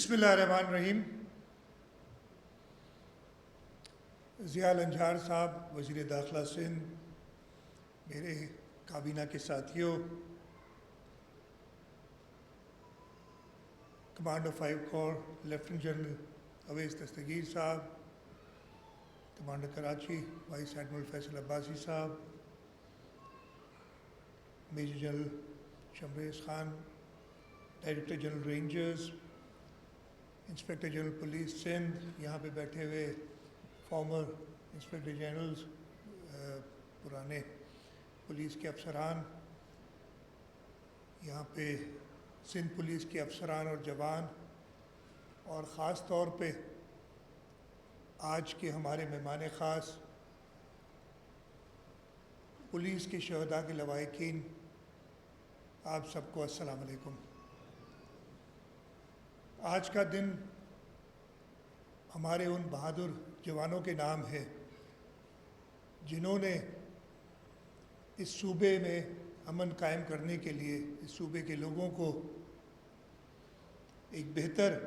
بسم اللہ الرحمن الرحیم۔ ضیاء الانجار صاحب وزیر داخلہ سندھ، میرے کابینہ کے ساتھیوں، commander 5 corps lieutenant general Awais Dastgir صاحب، commander Karachi vice admiral Faisal Abbasi صاحب، major general Shamrez Khan, director general rangers, inspector general police Sindh, یہاں پہ بیٹھے ہوئے فارمر انسپیکٹر جنرلز، پرانے پولیس کے افسران، یہاں پہ سندھ پولیس کے افسران اور جوان، اور خاص طور پہ آج کے ہمارے مہمان خاص پولیس کے شہداء کے لواحقین، آپ سب کو السلام علیکم۔ آج کا دن ہمارے ان بہادر جوانوں کے نام ہے جنہوں نے اس صوبے میں امن قائم کرنے کے لیے، اس صوبے کے لوگوں کو ایک بہتر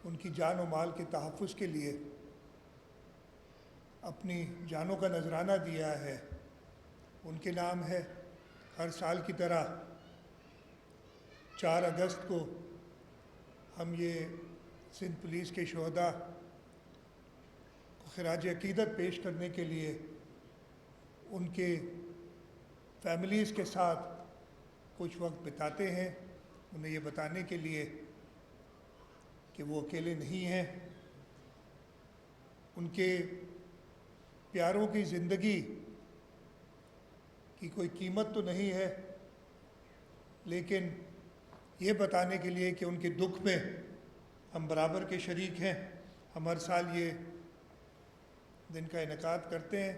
ان کی جان و مال کے تحفظ کے لیے اپنی جانوں کا نذرانہ دیا ہے۔ ان کے نام ہے، ہر سال کی طرح 4 اگست کو ہم یہ سندھ پولیس کے شہداء کو خراج عقیدت پیش کرنے کے لیے ان کے فیملیز کے ساتھ کچھ وقت بتاتے ہیں، انہیں یہ بتانے کے لیے کہ وہ اکیلے نہیں ہیں، ان کے پیاروں کی زندگی کی کوئی قیمت تو نہیں ہے، لیکن یہ بتانے کے لیے کہ ان کے دکھ میں ہم برابر کے شریک ہیں۔ ہم ہر سال یہ دن کا انعقاد کرتے ہیں،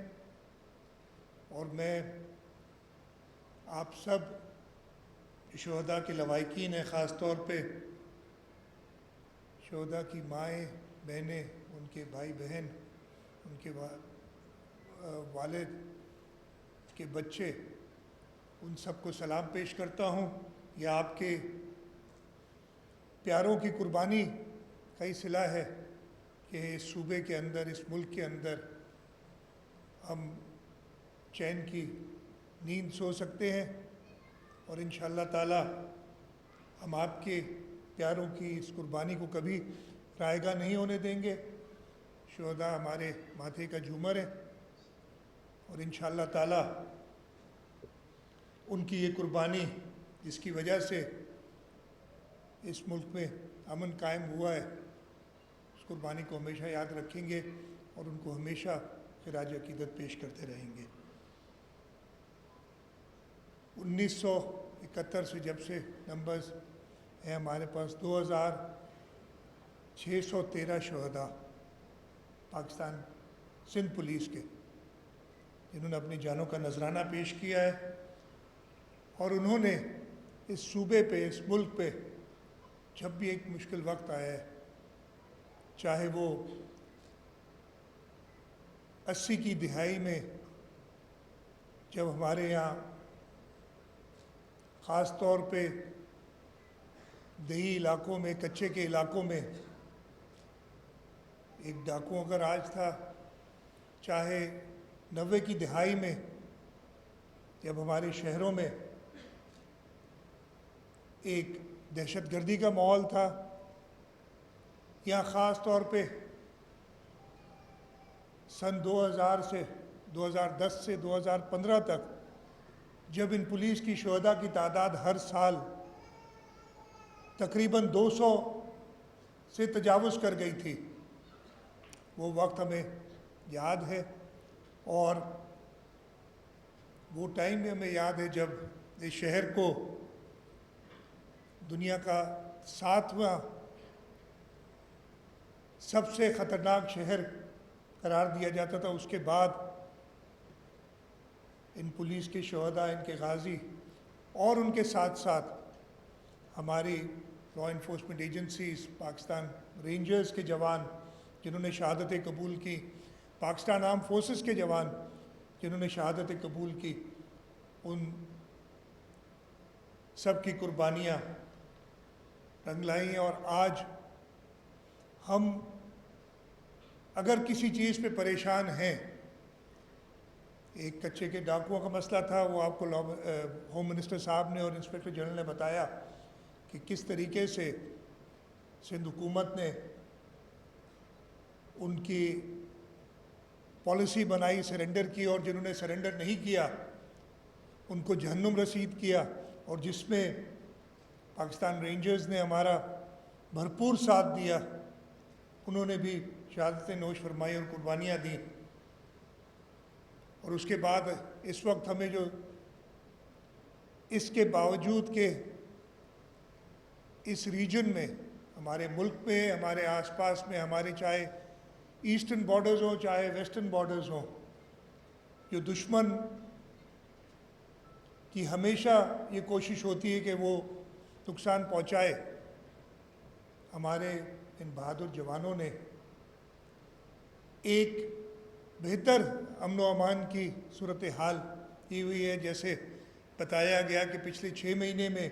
اور میں آپ سب شہداء کے لواحقین ہیں، خاص طور پہ شہداء کی مائیں بہنیں، ان کے بھائی بہن، ان کے والد کے بچے، ان سب کو سلام پیش کرتا ہوں۔ یہ آپ کے پیاروں کی قربانی کا ہی صلہ ہے کہ اس صوبے کے اندر، اس ملک کے اندر ہم چین کی نیند سو سکتے ہیں، اور انشاءاللہ تعالی ہم آپ کے پیاروں کی اس قربانی کو کبھی رائیگاں نہیں ہونے دیں گے۔ شہداء ہمارے ماتھے کا جھومر ہے، اور انشاءاللہ تعالی ان کی یہ قربانی جس کی وجہ سے اس ملک میں امن قائم ہوا ہے، اس قربانی کو ہمیشہ یاد رکھیں گے اور ان کو ہمیشہ خراج عقیدت پیش کرتے رہیں گے۔ 1971 سے جب سے نمبرز ہیں ہمارے پاس، 2613 شہداء پاکستان سندھ پولیس کے، جنہوں نے اپنی جانوں کا نذرانہ پیش کیا ہے، اور انہوں نے اس صوبے پہ، اس ملک پہ جب بھی ایک مشکل وقت آیا ہے، چاہے وہ 80 کی دہائی میں جب ہمارے یہاں خاص طور پہ دیہی علاقوں میں، کچے کے علاقوں میں ایک ڈاکوؤں کا راج تھا، چاہے 90 کی دہائی میں جب ہمارے شہروں میں ایک دہشت گردی کا ماحول تھا، یا خاص طور پہ سن 2010 سے 2015 تک جب ان پولیس کی شہداء کی تعداد ہر سال تقریباً 200 سے تجاوز کر گئی تھی، وہ وقت ہمیں یاد ہے، اور وہ ٹائم بھی ہمیں یاد ہے جب اس شہر کو دنیا کا 7واں سب سے خطرناک شہر قرار دیا جاتا تھا۔ اس کے بعد ان پولیس کے شہداء، ان کے غازی، اور ان کے ساتھ ساتھ ہماری law enforcement agencies, Pakistan rangers کے جوان جنہوں نے شہادتیں قبول کی، پاکستان آرم فورسز کے جوان جنہوں نے شہادتیں قبول کی، ان سب کی قربانیاں رنگ لائی ہیں، اور آج ہم اگر کسی چیز پہ پریشان ہیں، ایک کچے کے ڈاکوؤں کا مسئلہ تھا، وہ آپ کو ہوم منسٹر صاحب نے اور انسپیکٹر جنرل نے بتایا کہ کس طریقے سے سندھ حکومت نے ان کی پالیسی بنائی، سرنڈر کی، اور جنہوں نے سرنڈر نہیں کیا ان کو جہنم رسید کیا، اور جس میں پاکستان رینجرز نے ہمارا بھرپور ساتھ دیا، انہوں نے بھی شہادتیں نوش فرمائی اور قربانیاں دیں۔ اور اس کے بعد اس وقت ہمیں جو اس کے باوجود کہ اس ریجن میں، ہمارے ملک میں، ہمارے آس پاس میں، ہمارے چاہے ایسٹرن بارڈرز ہوں چاہے ویسٹرن بارڈرز ہوں، جو دشمن کی ہمیشہ یہ کوشش ہوتی ہے کہ وہ نقصان پہنچائے، ہمارے ان بہادر جوانوں نے ایک بہتر امن و امان کی صورتحال کی ہوئی ہے۔ جیسے بتایا گیا کہ پچھلے 6 مہینے میں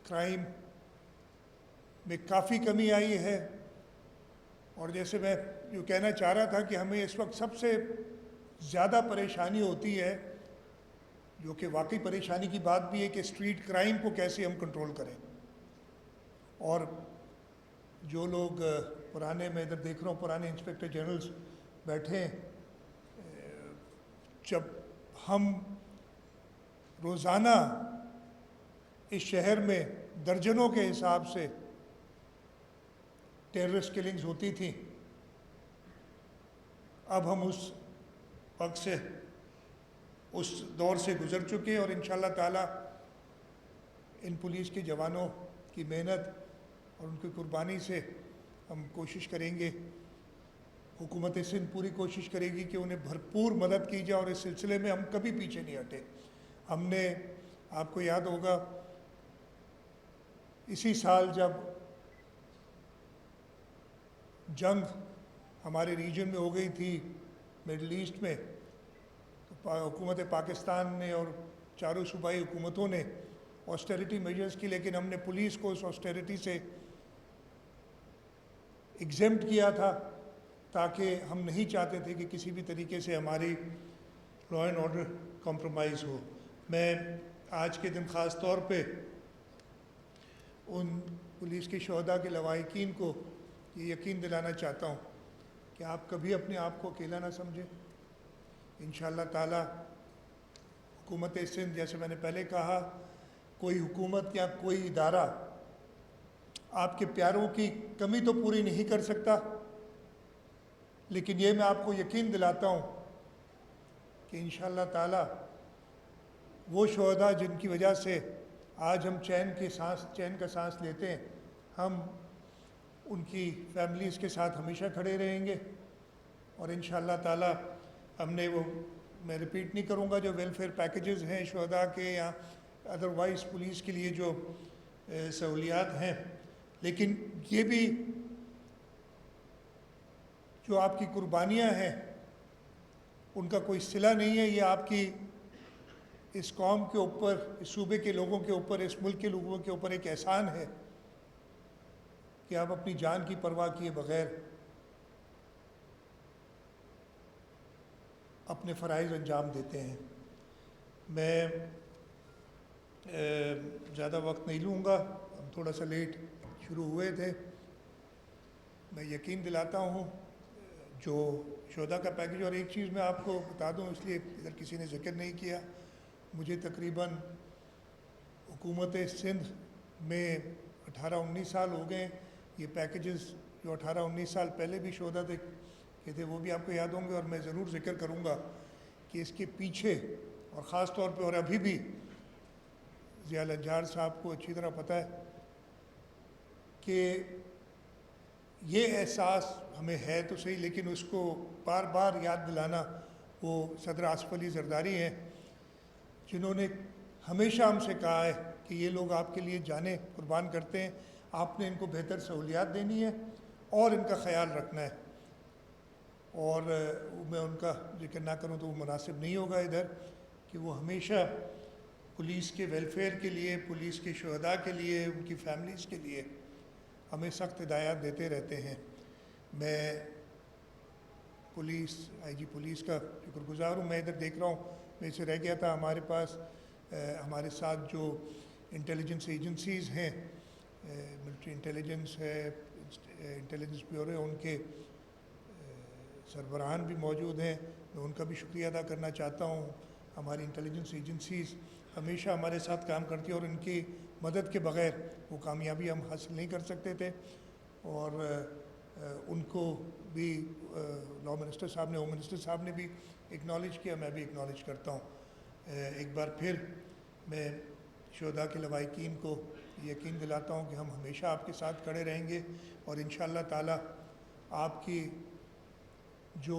کرائم میں کافی کمی آئی ہے، اور جیسے میں جو کہنا چاہ رہا تھا کہ ہمیں اس وقت سب سے زیادہ پریشانی ہوتی ہے، جو کہ واقعی پریشانی کی بات بھی ہے، کہ اسٹریٹ کرائم کو کیسے ہم کنٹرول کریں۔ اور جو لوگ پرانے، میں ادھر دیکھ رہا ہوں پرانے انسپیکٹر جنرلز بیٹھے ہیں، جب ہم روزانہ اس شہر میں درجنوں کے حساب سے ٹیررسٹ کلنگز ہوتی تھیں، اب ہم اس وقت سے، اس دور سے گزر چکے ہیں، اور انشاءاللہ تعالی ان پولیس کے جوانوں کی محنت اور ان کی قربانی سے ہم کوشش کریں گے، حکومت سندھ پوری کوشش کرے گی کہ انہیں بھرپور مدد کی جائے، اور اس سلسلے میں ہم کبھی پیچھے نہیں ہٹے۔ ہم نے، آپ کو یاد ہوگا، اسی سال جب جنگ ہمارے ریجن میں ہو گئی تھی، مڈل ایسٹ میں، تو حکومت پاکستان نے اور چاروں صوبائی حکومتوں نے آسٹیریٹی میجرز کی، لیکن ہم نے پولیس کو اس آسٹیریٹی سے ایگزمپٹ کیا تھا، تاکہ ہم نہیں چاہتے تھے کہ کسی بھی طریقے سے ہماری لا اینڈ آرڈر کمپرومائز ہو۔ میں آج کے دن خاص طور پہ ان پولیس کے شہداء کے لواحقین کو یہ یقین دلانا چاہتا ہوں کہ آپ کبھی اپنے آپ کو اکیلا نہ سمجھیں۔ انشاءاللہ تعالی حکومت سندھ، جیسے میں نے پہلے کہا، کوئی حکومت یا کوئی ادارہ آپ کے پیاروں کی کمی تو پوری نہیں کر سکتا، لیکن یہ میں آپ کو یقین دلاتا ہوں کہ انشاءاللہ تعالی وہ شہداء جن کی وجہ سے آج ہم چین کا سانس لیتے ہیں، ہم ان کی فیملیز کے ساتھ ہمیشہ کھڑے رہیں گے، اور انشاءاللہ تعالی ہم نے وہ، میں ریپیٹ نہیں کروں گا، جو ویلفیئر پیکیجز ہیں شہداء کے یا ادروائز پولیس کے لیے جو سہولیات ہیں، لیکن یہ بھی جو آپ کی قربانیاں ہیں ان کا کوئی صلہ نہیں ہے، یہ آپ کی اس قوم کے اوپر، اس صوبے کے لوگوں کے اوپر، اس ملک کے لوگوں کے اوپر ایک احسان ہے کہ آپ اپنی جان کی پرواہ کیے بغیر اپنے فرائض انجام دیتے ہیں۔ میں زیادہ وقت نہیں لوں گا، ہم تھوڑا سا لیٹ شروع ہوئے تھے۔ میں یقین دلاتا ہوں جو شہداء کا پیکیج، اور ایک چیز میں آپ کو بتا دوں، اس لیے ادھر کسی نے ذکر نہیں کیا، مجھے تقریباً حکومت سندھ میں 18-19 سال ہو گئے۔ یہ پیکیجز جو 18-19 سال پہلے بھی شہداء کے تھے وہ بھی آپ کو یاد ہوں گے، اور میں ضرور ذکر کروں گا کہ اس کے پیچھے، اور خاص طور پہ، اور ابھی بھی ضیاء النجار صاحب کو اچھی طرح پتہ ہے کہ یہ احساس ہمیں ہے تو صحیح، لیکن اس کو بار بار یاد دلانا وہ صدر آصف علی زرداری ہیں، جنہوں نے ہمیشہ ہم سے کہا ہے کہ یہ لوگ آپ کے لیے جانیں قربان کرتے ہیں، آپ نے ان کو بہتر سہولیات دینی ہے اور ان کا خیال رکھنا ہے۔ اور میں ان کا ذکر نہ کروں تو وہ مناسب نہیں ہوگا ادھر، کہ وہ ہمیشہ پولیس کے ویلفیئر کے لیے، پولیس کے شہداء کے لیے، ان کی فیملیز کے لیے ہمیں سخت ہدایات دیتے رہتے ہیں۔ میں آئی جی پولیس کا شکر گزار ہوں۔ میں ادھر دیکھ رہا ہوں، میں سے رہ گیا تھا، ہمارے پاس ہمارے ساتھ جو انٹیلیجنس ایجنسیز ہیں، ملٹری انٹیلیجنس ہے، انٹیلیجنس بیورو ہے، ان کے سربراہان بھی موجود ہیں، میں ان کا بھی شکریہ ادا کرنا چاہتا ہوں۔ ہماری انٹیلیجنس ایجنسیز ہمیشہ ہمارے ساتھ کام کرتی ہیں اور ان کی مدد کے بغیر وہ کامیابی ہم حاصل نہیں کر سکتے تھے، اور ان کو بھی لا منسٹر صاحب نے، ہوم منسٹر صاحب نے بھی اکنالج کیا، میں بھی اکنالج کرتا ہوں۔ ایک بار پھر میں شہداء کے لواحقین کو یقین دلاتا ہوں کہ ہم ہمیشہ آپ کے ساتھ کھڑے رہیں گے، اور انشاءاللہ تعالی آپ کی جو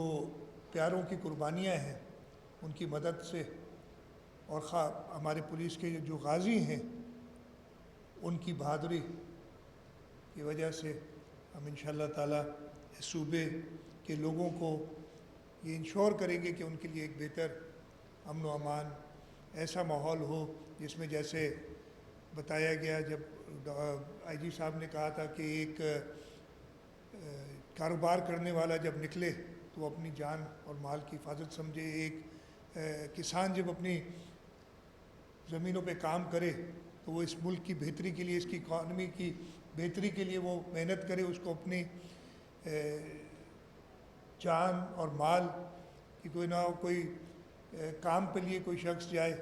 پیاروں کی قربانیاں ہیں ان کی مدد سے، اور ہمارے پولیس کے جو غازی ہیں ان کی بہادری کی وجہ سے ہم انشاءاللہ تعالی اس صوبے کے لوگوں کو یہ انشور کریں گے کہ ان کے لیے ایک بہتر امن و امان، ایسا ماحول ہو جس میں جیسے بتایا گیا جب آئی جی صاحب نے کہا تھا کہ ایک کاروبار کرنے والا جب نکلے تو وہ اپنی جان اور مال کی حفاظت سمجھے، ایک کسان جب اپنی زمینوں پہ کام کرے تو وہ اس ملک کی بہتری کے لیے، اس کی اکانومی کی بہتری کے لیے وہ محنت کرے، اس کو اپنی جان اور مال کی کوئی نہ کوئی کام کے لیے کوئی شخص جائے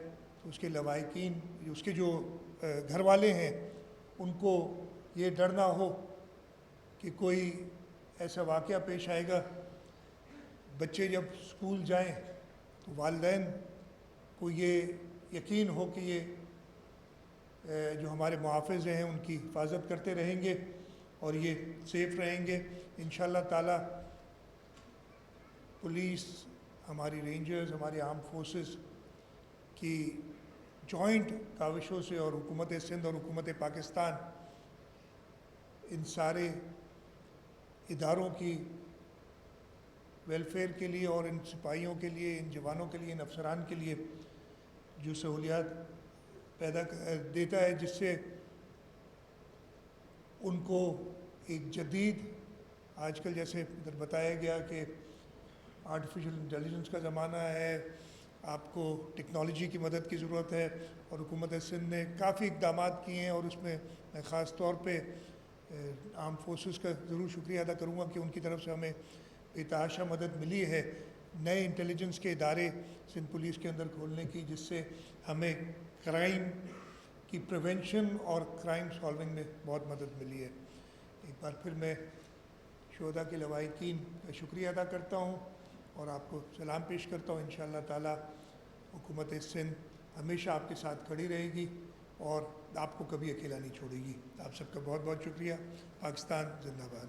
تو اس کے لواحقین، اس کے جو گھر والے ہیں، ان کو یہ ڈر نہ ہو کہ کوئی ایسا واقعہ پیش آئے گا۔ بچے جب اسکول جائیں تو والدین کو یہ یقین ہو کہ یہ جو ہمارے محافظ ہیں ان کی حفاظت کرتے رہیں گے اور یہ سیف رہیں گے انشاءاللہ تعالی۔ پولیس، ہماری رینجرز، ہماری آرم فورسز کی جوائنٹ کاوشوں سے، اور حکومت سندھ اور حکومت پاکستان ان سارے اداروں کی ویلفیئر کے لیے اور ان سپاہیوں کے لیے، ان جوانوں کے لیے، ان افسران کے لیے جو سہولیات پیدا دیتا ہے، جس سے ان کو ایک جدید، آج کل جیسے ادھر بتایا گیا کہ آرٹیفیشل انٹیلیجنس کا زمانہ ہے، آپ کو ٹیکنالوجی کی مدد کی ضرورت ہے، اور حکومت سندھ نے کافی اقدامات کیے ہیں، اور اس میں میں خاص طور پہ آرم فورسز کا ضرور شکریہ ادا کروں گا کہ ان کی طرف سے ہمیں بے تحاشا مدد ملی ہے نئے انٹیلیجنس کے ادارے سندھ پولیس کے اندر کھولنے کی، جس سے ہمیں کرائم کی پریونشن اور کرائم سالونگ میں بہت مدد ملی ہے۔ ایک بار پھر میں شہداء کے لواحقین کا شکریہ ادا کرتا ہوں اور آپ کو سلام پیش کرتا ہوں۔ انشاءاللہ تعالی حکومت سندھ ہمیشہ آپ کے ساتھ کھڑی رہے گی اور آپ کو کبھی اکیلا نہیں چھوڑے گی۔ آپ سب کا بہت بہت شکریہ۔ پاکستان زندہ باد۔